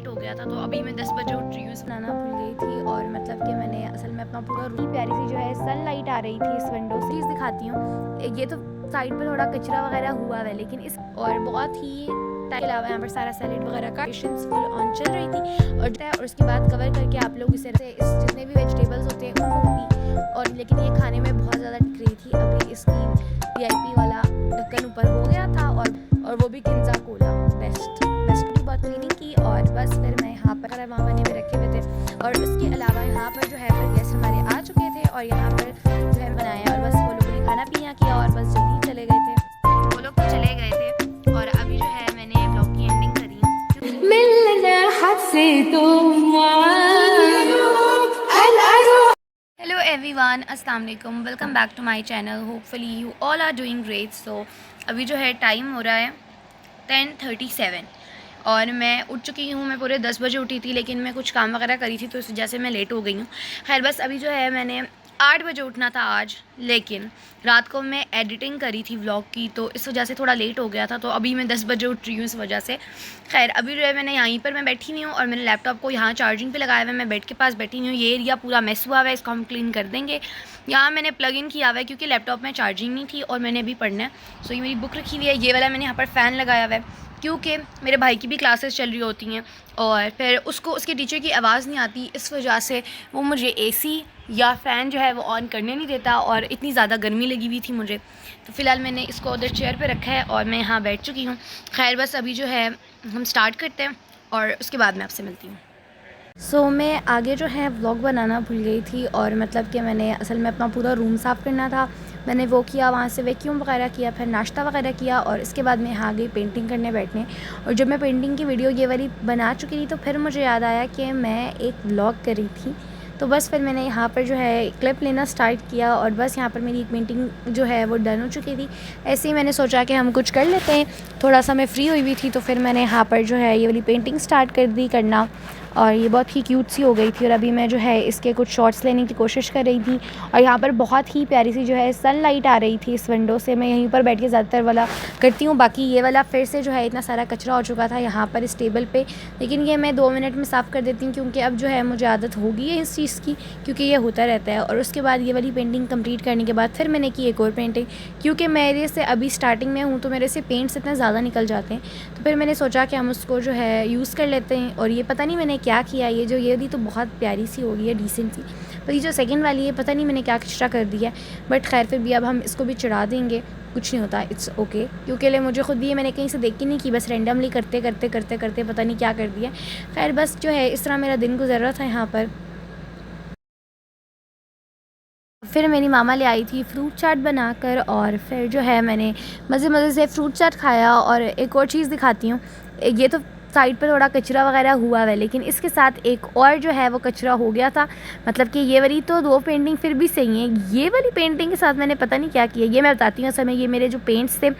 Late हो गया था, तो अभी मैं 10 बजे उठ रही हूँ। बनाना भूल गई थी और मतलब कि मैंने असल में अपना पूरा रूम, प्यारी सी जो है सनलाइट आ रही थी इस विंडो से। चीज़ दिखाती हूँ, ये तो साइड पर थोड़ा कचरा वगैरह हुआ है, लेकिन इस और बहुत ही के अलावा यहाँ पर सारा सैलेड वगैरह का फुल ऑन चल रही थी और उसके बाद कवर करके आप लोग इस जितने भी वेजिटेबल्स होते हैं उनको भी, और लेकिन ये खाने में बहुत ज़्यादा टिक रही थी। अभी इसकी VIP वाला ढक्कन ऊपर हो गया था और वो भी किंजा कोला बेस्ट की बहुत क्लीनिंग की, और बस फिर मैं यहाँ पर वहाँ बने हुए रखे हुए थे। और उसके अलावा यहाँ पर जो है फिर गेस्ट हमारे आ चुके थे और यहाँ पर जो है बनाया, और बस वो लोगों ने खाना पीना किया और बस जल्दी चले गए थे। वो लोग तो चले गए थे और अभी जो है मैंने ब्लॉग की एंडिंग करी है। हेलो एवरीवन, अस्सलाम वालेकुम, welcome back to my channel. Hopefully you all are doing great. So अभी जो है टाइम हो रहा है 10:37 और मैं उठ चुकी हूँ। मैं पूरे 10 बजे उठी थी, लेकिन मैं कुछ काम वगैरह करी थी तो इस वजह से मैं लेट हो गई हूँ। खैर बस अभी जो है मैंने 8 बजे उठना था आज, लेकिन रात को मैं एडिटिंग करी थी व्लॉग की, तो इस वजह से थोड़ा लेट हो गया था, तो अभी मैं 10 बजे उठ रही हूँ इस वजह से। खैर अभी जो है मैंने यहीं पर मैं बैठी हुई हूँ और मैंने लैपटॉप को यहाँ चार्जिंग पे लगाया हुआ है। मैं बेड के पास बैठी हुई हूँ। ये एरिया पूरा मेस हुआ हुआ है, इसको हम क्लीन कर देंगे। यहाँ मैंने प्लग इन किया हुआ है क्योंकि लैपटॉप में चार्जिंग नहीं थी और मैंने अभी पढ़ना है। सो ये मेरी बुक रखी हुई है। ये वाला मैंने यहाँ पर फ़ैन लगाया हुआ है क्योंकि मेरे भाई की भी क्लासेस चल रही होती हैं और फिर उसको उसके टीचर की आवाज़ नहीं आती, इस वजह से वो मुझे AC या फ़ैन जो है वो ऑन करने नहीं देता, और इतनी ज़्यादा गर्मी लगी हुई थी मुझे, तो फ़िलहाल मैंने इसको उधर चेयर पे रखा है और मैं यहाँ बैठ चुकी हूँ। खैर बस अभी जो है हम स्टार्ट करते हैं और उसके बाद मैं आपसे मिलती हूँ। सो मैं आगे जो है व्लॉग बनाना भूल गई थी और मतलब कि मैंने असल में अपना पूरा रूम साफ़ करना था। मैंने वो किया, वहाँ से वैक्यूम वगैरह किया, फिर नाश्ता वगैरह किया और इसके बाद मैं यहाँ गई पेंटिंग करने बैठने। और जब मैं पेंटिंग की वीडियो ये वाली बना चुकी थी तो फिर मुझे याद आया कि मैं एक व्लॉग करी थी, तो बस फिर मैंने यहाँ पर जो है क्लिप लेना स्टार्ट किया और बस यहाँ पर मेरी एक पेंटिंग जो है वो डन हो चुकी थी। ऐसे ही मैंने सोचा कि हम कुछ कर लेते हैं, थोड़ा सा मैं फ्री हुई थी, तो फिर मैंने यहाँ पर जो है ये वाली पेंटिंग स्टार्ट कर दी करना, और ये बहुत ही क्यूट सी हो गई थी। और अभी मैं जो है इसके कुछ शॉट्स लेने की कोशिश कर रही थी और यहाँ पर बहुत ही प्यारी सी जो है सनलाइट आ रही थी इस विंडो से। मैं यहीं पर बैठ के ज़्यादातर वाला करती हूँ, बाकी ये वाला फिर से जो है इतना सारा कचरा हो चुका था यहाँ पर इस टेबल पे, लेकिन ये मैं 2 मिनट में साफ़ कर देती हूँ क्योंकि अब जो है मुझे आदत हो गई है इस चीज़ की, क्योंकि ये होता रहता है। और उसके बाद ये वाली पेंटिंग कंप्लीट करने के बाद फिर मैंने की एक और पेंटिंग, क्योंकि मेरे से अभी स्टार्टिंग में हूँ तो मेरे से पेंट्स इतने ज़्यादा निकल जाते हैं, तो फिर मैंने सोचा कि हम उसको जो है यूज़ कर लेते हैं। और ये पता नहीं मैंने क्या किया, ये वाली तो बहुत प्यारी सी हो गई है, डिसेंट सी, पर ये जो सेकंड वाली है पता नहीं मैंने क्या कचरा कर दिया है, बट खैर फिर भी अब हम इसको भी चढ़ा देंगे, कुछ नहीं होता, इट्स ओके। क्योंकि मुझे खुद भी ये मैंने कहीं से देख के नहीं की, बस रैंडमली करते पता नहीं क्या कर दिया। खैर बस जो है इस तरह मेरा दिन गुजर रहा था यहाँ पर। फिर मेरी मामा ले आई थी फ्रूट चाट बनाकर और फिर जो है मैंने मज़े से फ्रूट चाट खाया। और एक और चीज़ दिखाती हूँ, ये तो साइड पर थोड़ा कचरा वगैरह हुआ है, लेकिन इसके साथ एक और जो है वो कचरा हो गया था। मतलब कि ये वाली तो 2 पेंटिंग फिर भी सही हैं, ये वाली पेंटिंग के साथ मैंने पता नहीं क्या किया, ये मैं बताती हूँ। असल में ये मेरे जो पेंट्स थे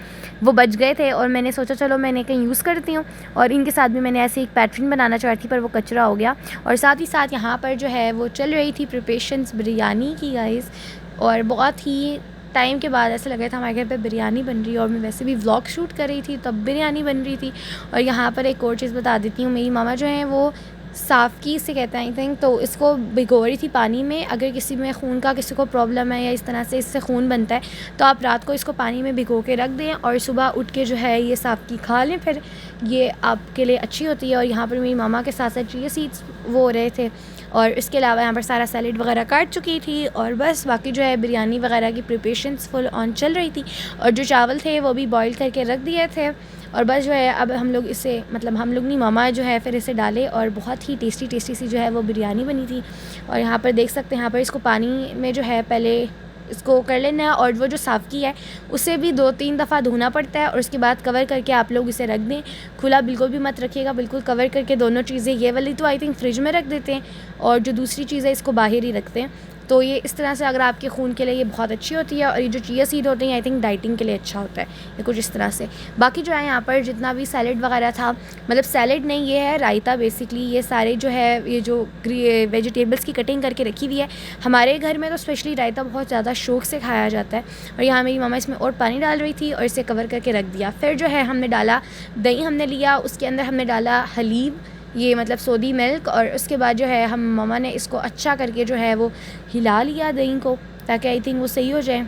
वो बच गए थे और मैंने सोचा चलो मैंने कहीं यूज़ करती हूँ, और इनके साथ भी मैंने ऐसे एक पैटर्न बनाना चाहती थी पर वो कचरा हो गया। और साथ ही साथ यहाँ पर जो है वो चल रही थी प्रिपरेशंस बिरयानी की गाइस, और बहुत ही टाइम के बाद ऐसा लग रहा था हमारे घर पे बिरयानी बन रही है, और मैं वैसे भी व्लॉग शूट कर रही थी तब बिरयानी बन रही थी। और यहाँ पर एक और चीज़ बता देती हूँ, मेरी मामा जो हैं वो साफ़की से कहते हैं आई थिंक, तो इसको भिगो रही थी पानी में। अगर किसी में खून का किसी को प्रॉब्लम है या इस तरह से इससे खून बनता है तो आप रात को इसको पानी में भिगो के रख दें और सुबह उठ के जो है ये साफ़की खा लें, फिर ये आपके लिए अच्छी होती है। और यहाँ पर मेरी मामा के साथ साथ चिया सीड्स वो हो रहे थे, और इसके अलावा यहाँ पर सारा सैलेड वगैरह काट चुकी थी, और बस बाकी जो है बिरयानी वगैरह की प्रिपरेशंस फुल ऑन चल रही थी। और जो चावल थे वो भी बॉईल करके रख दिए थे, और बस जो है अब हम लोग इसे, मतलब हम लोग नहीं, मामा जो है फिर इसे डाले और बहुत ही टेस्टी सी जो है वो बिरयानी बनी थी। और यहाँ पर देख सकते हैं, यहाँ पर इसको पानी में जो है पहले इसको कर लेना है, और वो जो साफ़की है उसे भी 2-3 दफ़ा धोना पड़ता है, और उसके बाद कवर करके आप लोग इसे रख दें। खुला बिल्कुल भी मत रखिएगा, बिल्कुल कवर करके दोनों चीज़ें, ये वाली तो आई थिंक फ्रिज में रख देते हैं और जो दूसरी चीज़ है इसको बाहर ही रखते हैं। तो ये इस तरह से अगर आपके खून के लिए ये बहुत अच्छी होती है, और ये जो चिया सीड होते हैं आई थिंक डाइटिंग के लिए अच्छा होता है, ये कुछ इस तरह से। बाकी जो है यहाँ पर जितना भी सैलेड वगैरह था, मतलब सैलेड नहीं, ये है रायता बेसिकली, ये सारे जो है ये जो वेजिटेबल्स की कटिंग करके रखी हुई है। हमारे घर में तो स्पेशली रायता बहुत ज़्यादा शौक़ से खाया जाता है, और यहाँ मेरी मामा इसमें और पानी डाल रही थी और इसे कवर करके रख दिया। फिर जो है हमने डाला दही, हमने लिया, उसके अंदर हमने डाला हलीब, ये मतलब सऊदी मिल्क, और उसके बाद जो है हम मम्मा ने इसको अच्छा करके जो है वो हिला लिया दही को, ताकि आई थिंक वो सही हो जाए,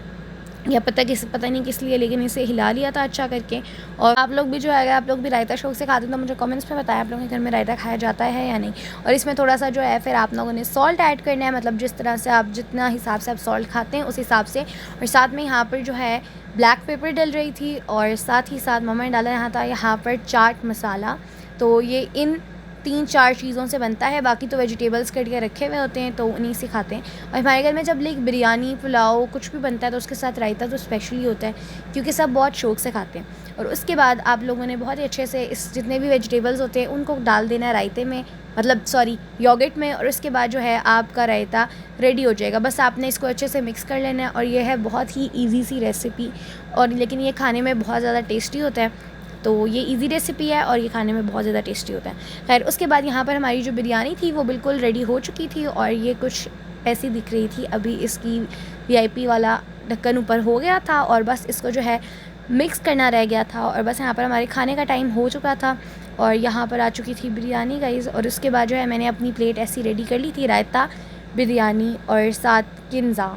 या पता नहीं किस लिए, लेकिन इसे हिला लिया था अच्छा करके। और आप लोग भी जो है, अगर आप लोग भी रायता शौक से खाते हैं तो मुझे कमेंट्स में बताएं आप लोगों के घर में रायता खाया जाता है या नहीं। और इसमें थोड़ा सा जो है फिर आप लोगों ने सॉल्ट ऐड करना है, मतलब जिस तरह से आप जितना हिसाब से आप सॉल्ट खाते हैं उस हिसाब से। और साथ में यहाँ पर जो है ब्लैक पेपर डल रही थी, और साथ ही साथ मम्मा ने डाला यहाँ पर चाट मसाला। तो ये इन 3-4 चीज़ों से बनता है, बाकी तो वेजिटेबल्स कट के रखे हुए होते हैं तो उन्हीं से खाते हैं। और हमारे घर में जब लाइक बिरयानी, पुलाव कुछ भी बनता है तो उसके साथ रायता तो स्पेशली होता है, क्योंकि सब बहुत शौक़ से खाते हैं। और उसके बाद आप लोगों ने बहुत ही अच्छे से इस जितने भी वेजिटेबल्स होते हैं उनको डाल देना है रायते में, मतलब सॉरी योगर्ट में, और उसके बाद जो है आपका रायता रेडी हो जाएगा। बस आपने इसको अच्छे से मिक्स कर लेना है, और ये है बहुत ही ईजी सी रेसिपी, और लेकिन ये खाने में बहुत ज़्यादा टेस्टी होता है। तो ये इजी रेसिपी है और ये खाने में बहुत ज़्यादा टेस्टी होता है। खैर उसके बाद यहाँ पर हमारी जो बिरयानी थी वो बिल्कुल रेडी हो चुकी थी, और ये कुछ ऐसी दिख रही थी। अभी इसकी VIP वाला ढक्कन ऊपर हो गया था, और बस इसको जो है मिक्स करना रह गया था, और बस यहाँ पर हमारे खाने का टाइम हो चुका था। और यहाँ पर आ चुकी थी बिरयानी गाइस। और उसके बाद जो है मैंने अपनी प्लेट ऐसी रेडी कर ली थी, रायता, बिरयानी और साथ किन्ज़ा,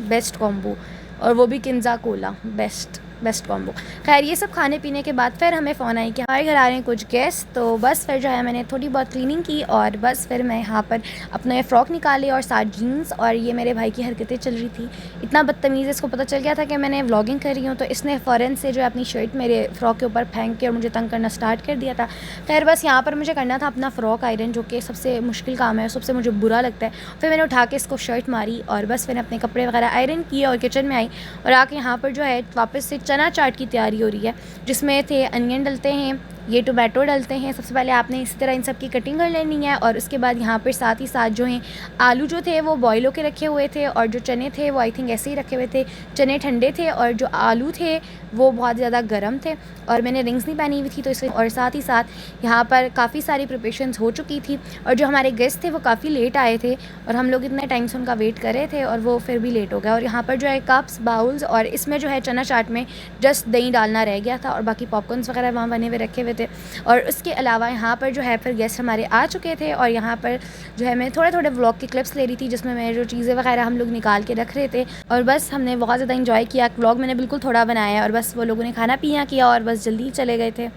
बेस्ट कॉम्बो, और वो भी किन्ज़ा कोला, बेस्ट कॉम्बो। खैर ये सब खाने पीने के बाद फिर हमें फ़ोन आई कि हमारे घर आ रहे हैं कुछ गेस्ट। तो बस फिर जो है मैंने थोड़ी बहुत क्लीनिंग की, और बस फिर मैं यहाँ पर अपना ये फ़्रॉक निकाली और साथ जीन्स। और ये मेरे भाई की हरकतें चल रही थी, इतना बदतमीज़, इसको पता चल गया था कि मैंने व्लॉगिंग कर रही हूँ, तो इसने फ़ौरन से जो है अपनी शर्ट मेरे फ़्रॉक के ऊपर फेंक के और मुझे तंग करना स्टार्ट कर दिया था। खैर बस यहाँ पर मुझे करना था अपना फ़्रॉक आयरन, जो कि सबसे मुश्किल काम है, सबसे मुझे बुरा लगता है। फिर मैंने उठा के इसको शर्ट मारी, और बस मैंने अपने कपड़े वगैरह आयरन किए और किचन में आई, और आके यहाँ पर जो है वापस से चना चाट की तैयारी हो रही है, जिसमें थे अनियन डलते हैं, ये टोमेटो डलते हैं। सबसे पहले आपने इसी तरह इन सब की कटिंग कर लेनी है, और उसके बाद यहाँ पर साथ ही साथ जो हैं आलू जो थे वो बॉयल होकर रखे हुए थे, और जो चने थे वो आई थिंक ऐसे ही रखे हुए थे। चने ठंडे थे और जो आलू थे वो बहुत ज़्यादा गर्म थे, और मैंने रिंग्स नहीं पहनी हुई थी तो इसलिए। और साथ ही साथ यहाँ पर काफ़ी सारी प्रिपरेशंस हो चुकी थी, और जो हमारे गेस्ट थे वो काफ़ी लेट आए थे, और हम लोग इतने टाइम से उनका वेट कर रहे थे और वो फिर भी लेट हो गया। और यहाँ पर जो है कप्स, बाउल्स, और इसमें जो है चना चाट में जस्ट दही डालना रह गया था, और बाकी पॉपकॉर्न्स वगैरह वहाँ बने हुए रखे हुए थे। और उसके अलावा यहाँ पर जो है फिर गेस्ट हमारे आ चुके थे, और यहाँ पर जो है मैं थोड़े व्लॉग की क्लिप्स ले रही थी, जिसमें मैं जो चीज़ें वगैरह हम लोग निकाल के रख रहे थे। और बस हमने बहुत ज़्यादा इंजॉय किया। व्लॉग मैंने बिल्कुल थोड़ा बनाया, और बस वो लोगों ने खाना पीना किया और बस जल्दी चले गए थे।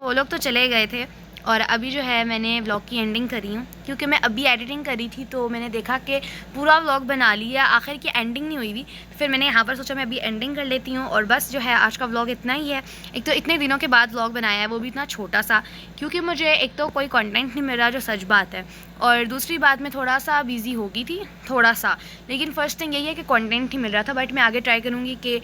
वो लोग तो चले गए थे, और अभी जो है मैंने व्लॉग की एंडिंग करी हूँ, क्योंकि मैं अभी एडिटिंग करी थी तो मैंने देखा कि पूरा व्लॉग बना लिया, आखिर की एंडिंग नहीं हुई थी। फिर मैंने यहाँ पर सोचा मैं अभी एंडिंग कर लेती हूँ, और बस जो है आज का व्लॉग इतना ही है। एक तो इतने दिनों के बाद व्लॉग बनाया है, वो भी इतना छोटा सा, क्योंकि मुझे एक तो कोई कंटेंट नहीं मिल रहा, जो सच बात है, और दूसरी बात मैं थोड़ा सा बिज़ी हो गई थी, थोड़ा सा। लेकिन फ़र्स्ट थिंग यही है कि कंटेंट नहीं मिल रहा था, बट मैं आगे ट्राई करूँगी कि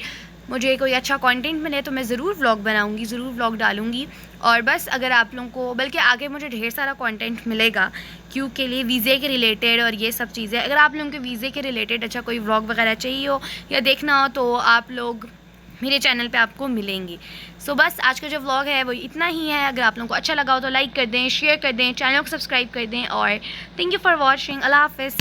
मुझे कोई अच्छा कंटेंट मिले तो मैं ज़रूर व्लॉग बनाऊंगी, ज़रूर व्लॉग डालूंगी। और बस अगर आप लोगों को, बल्कि आगे मुझे ढेर सारा कंटेंट मिलेगा क्यों के लिए, वीज़े के रिलेटेड और ये सब चीज़ें। अगर आप लोगों के वीज़े के रिलेटेड अच्छा कोई व्लॉग वगैरह चाहिए हो या देखना हो तो आप लोग मेरे चैनल पे आपको मिलेंगी। सो बस आज का जो व्लॉग है वो इतना ही है। अगर आप लोगों को अच्छा लगा हो तो लाइक कर दें, शेयर कर दें, चैनल को सब्सक्राइब कर दें, और थैंक यू फॉर वॉचिंग। अल्लाह हाफ़िज़।